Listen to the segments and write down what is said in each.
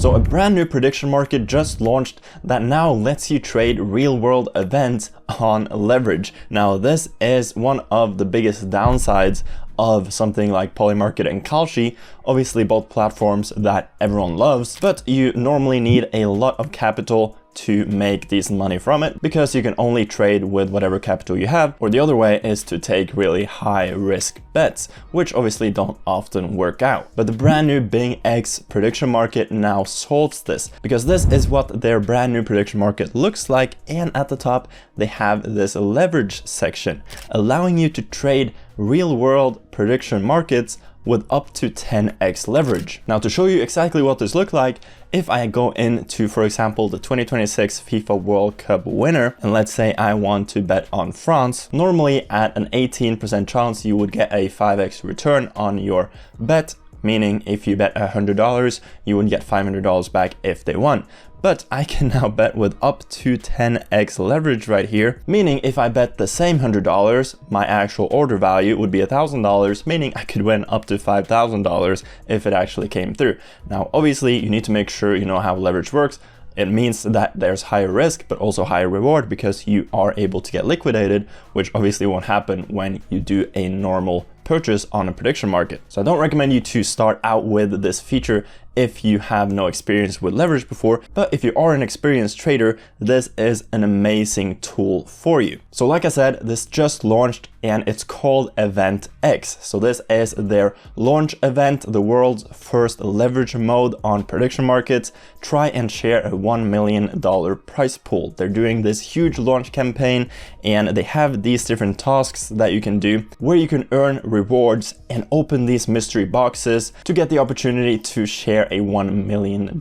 So a brand new prediction market just launched that now lets you trade real world events on leverage. Now this is one of the biggest downsides of something like Polymarket and Kalshi, obviously both platforms that everyone loves, but you normally need a lot of capital to make decent money from it because you can only trade with whatever capital you have, or the other way is to take really high risk bets, which obviously don't often work out. But the brand new BingX prediction market now solves this, because this is what their brand new prediction market looks like, and at the top they have this leverage section allowing you to trade real world prediction markets with up to 10x leverage. Now to show you exactly what this looks like, if I go into, for example, the 2026 FIFA World Cup winner, and let's say I want to bet on France, normally at an 18% chance you would get a 5x return on your bet, meaning if you bet $100, you would get $500 back if they won. But I can now bet with up to 10x leverage right here, meaning if I bet the same $100, my actual order value would be $1,000, meaning I could win up to $5,000 if it actually came through. Now, obviously, you need to make sure you know how leverage works. It means that there's higher risk, but also higher reward because you are able to get liquidated, which obviously won't happen when you do a normal purchase on a prediction market. So I don't recommend you to start out with this feature if you have no experience with leverage before, but if you are an experienced trader, this is an amazing tool for you. So like I said, this just launched and it's called EventX. So this is their launch event, the world's first leverage mode on prediction markets. Try and share a $1 million prize pool. They're doing this huge launch campaign and they have these different tasks that you can do where you can earn rewards and open these mystery boxes to get the opportunity to share a $1 million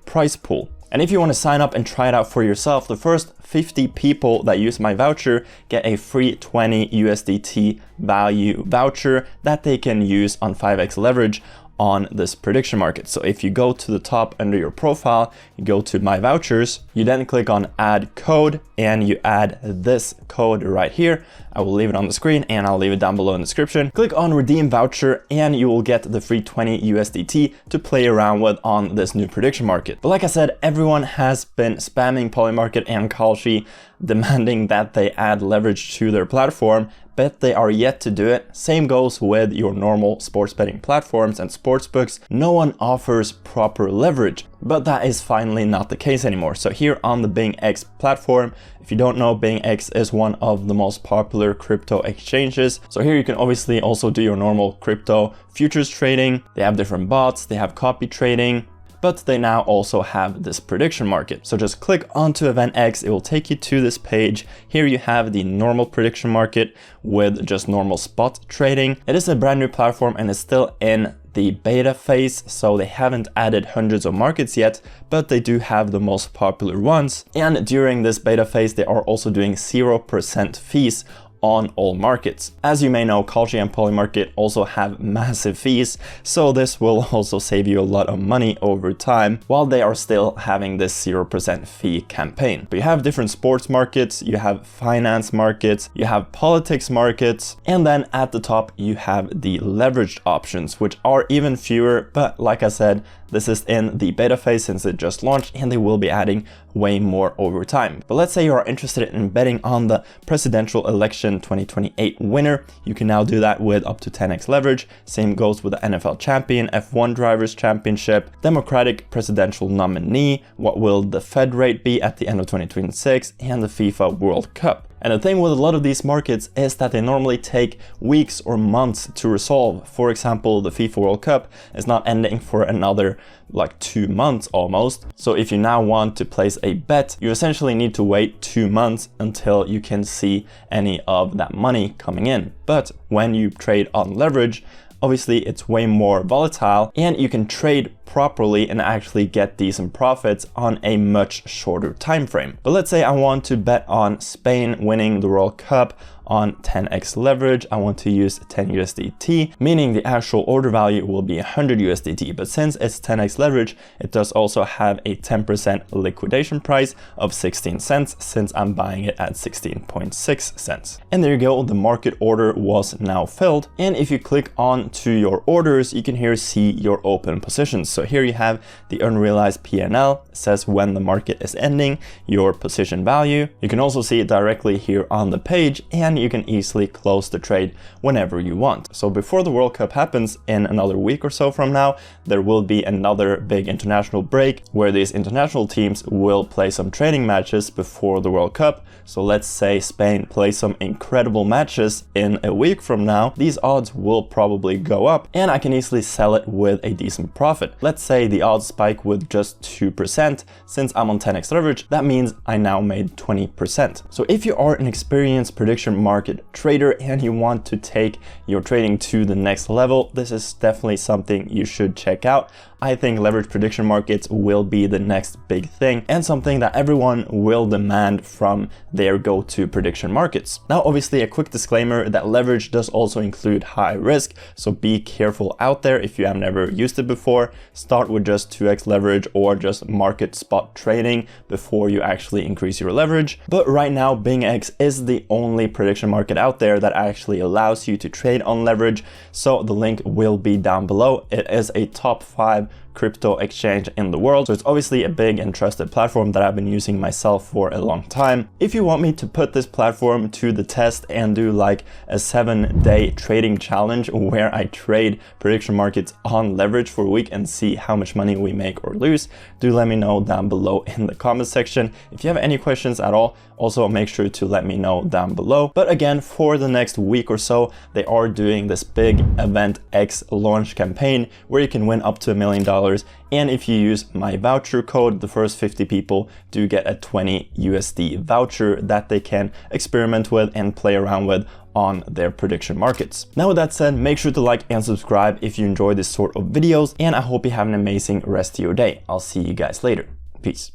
prize pool. And if you want to sign up and try it out for yourself, the first 50 people that use my voucher get a free 20 USDT value voucher that they can use on 5x leverage on this prediction market. So if you go to the top under your profile, you go to my vouchers, you then click on add code and you add this code right here. I will leave it on the screen and I'll leave it down below in the description. Click on redeem voucher and you will get the free 20 USDT to play around with on this new prediction market. But like I said, everyone has been spamming Polymarket and Kalshi, demanding that they add leverage to their platform, but they are yet to do it. Same goes with your normal sports betting platforms and sportsbooks. No one offers proper leverage, but that is finally not the case anymore. So here on the BingX platform, if you don't know, BingX is one of the most popular crypto exchanges. So here you can obviously also do your normal crypto futures trading. They have different bots, they have copy trading, but they now also have this prediction market. So just click onto EventX, it will take you to this page. Here you have the normal prediction market with just normal spot trading. It is a brand new platform and it's still in the beta phase, so they haven't added hundreds of markets yet, but they do have the most popular ones. And during this beta phase, they are also doing 0% fees on all markets. As you may know, Kalshi and Polymarket also have massive fees, so this will also save you a lot of money over time while they are still having this 0% fee campaign. But you have different sports markets, you have finance markets, you have politics markets, and then at the top you have the leveraged options, which are even fewer, but like I said, this is in the beta phase since it just launched and they will be adding way more over time. But let's say you are interested in betting on the presidential election 2028 winner. You can now do that with up to 10x leverage. Same goes with the NFL champion, F1 drivers championship, Democratic presidential nominee, what will the Fed rate be at the end of 2026, and the FIFA World Cup. And the thing with a lot of these markets is that they normally take weeks or months to resolve. For example, the FIFA World Cup is not ending for another like 2 months almost. So if you now want to place a bet, you essentially need to wait 2 months until you can see any of that money coming in. But when you trade on leverage, obviously it's way more volatile and you can trade properly and actually get decent profits on a much shorter time frame. But let's say I want to bet on Spain winning the World Cup on 10x leverage, I want to use 10 USDT, meaning the actual order value will be 100 USDT. But since it's 10x leverage, it does also have a 10% liquidation price of 16 cents since I'm buying it at 16.6 cents. And there you go, the market order was now filled. And if you click on to your orders, you can here see your open positions. So here you have the unrealized P&L, says when the market is ending, your position value. You can also see it directly here on the page, and you can easily close the trade whenever you want. So before the World Cup happens in another week or so from now, there will be another big international break where these international teams will play some training matches before the World Cup. So let's say Spain plays some incredible matches in a week from now, these odds will probably go up and I can easily sell it with a decent profit. Let's say the odds spike with just 2%. Since I'm on 10x leverage, that means I now made 20%. So if you are an experienced prediction market trader and you want to take your trading to the next level, this is definitely something you should check out. I think leverage prediction markets will be the next big thing and something that everyone will demand from their go-to prediction markets. Now, obviously, a quick disclaimer that leverage does also include high risk, so be careful out there if you have never used it before. Start with just 2x leverage or just market spot trading before you actually increase your leverage. But right now, BingX is the only prediction market out there that actually allows you to trade on leverage, so the link will be down below. It is a top 5 crypto exchange in the world, so it's obviously a big and trusted platform that I've been using myself for a long time. If you want me to put this platform to the test and do like a 7-day trading challenge where I trade prediction markets on leverage for a week and see how much money we make or lose, do let me know down below in the comment section. If you have any questions at all, also make sure to let me know down below. But again, for the next week or so, they are doing this big EventX launch campaign where you can win up to $1 million. And if you use my voucher code, the first 50 people do get a 20 USD voucher that they can experiment with and play around with on their prediction markets. Now, with that said, make sure to like and subscribe if you enjoy this sort of videos, and I hope you have an amazing rest of your day. I'll see you guys later. Peace.